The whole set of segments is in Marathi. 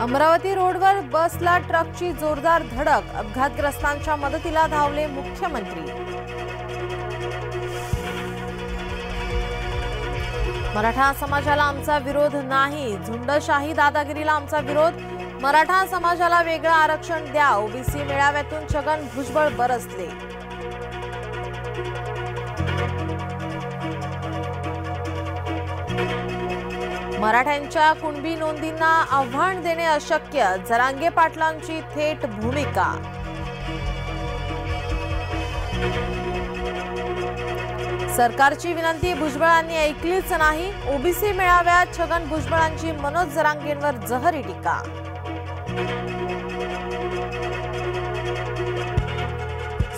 अमरावती रोडवर बसला ट्रकची जोरदार धडक, अपघातग्रस्तांच्या मदतीला धावले मुख्यमंत्री। मराठा समाजाला आमचा विरोध नाही, झुंडशाही दादागिरीला आमचा विरोध। मराठा समाजाला वेगळं आरक्षण द्या, ओबीसी मेळाव्यातून छगन भुजबळ बरसले। मराठ्यांच्या कुणबी नोंदींना आव्हान देणे अशक्य, जरांगे पाटलांची थेट भूमिका। सरकारची विनंती भुजबळांनी ऐकलीच नाही, ओबीसी मेळाव्यात छगन भुजबळांची मनोज जरांगेंवर जहरी टीका।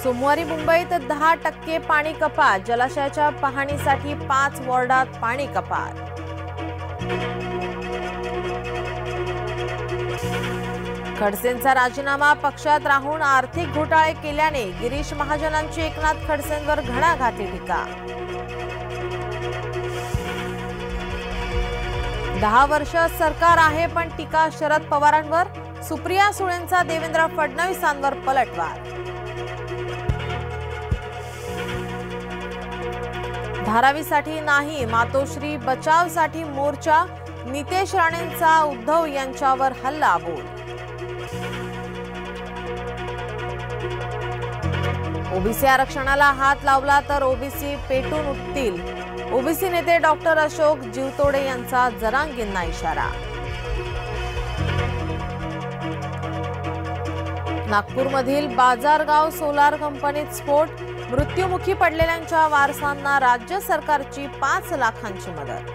सोमवारी मुंबईत 10% पाणी कपात, जलाशयाच्या पाहणीसाठी 5 वॉर्डात पाणी कपात। खडसेंचा राजीनामा, पक्षात राहून आर्थिक घोटाळे केल्याने गिरीश महाजनांची एकनाथ खडसेंवर घणाघाती टीका। 10 वर्ष सरकार आहे पण टीका शरद पवारांवर, सुप्रिया सुळेंचा देवेंद्र फडणवीसांवर पलटवार। धारावीसाठी नाही, मातोश्री बचावसाठी मोर्चा, नितेश राणेंचा उद्धव यांच्यावर हल्लाबोल। ओबीसी आरक्षणाला हात लावला तर ओबीसी पेटून उठतील, ओबीसी नेते डॉक्टर अशोक जीवतोडे यांचा जरांगेंना इशारा। नागपूरमधील बाजारगाव सोलार कंपनीत स्फोट, मृत्युमुखी पडलेल्यांच्या वारसांना राज्य सरकारची 5 लाखांची मदत।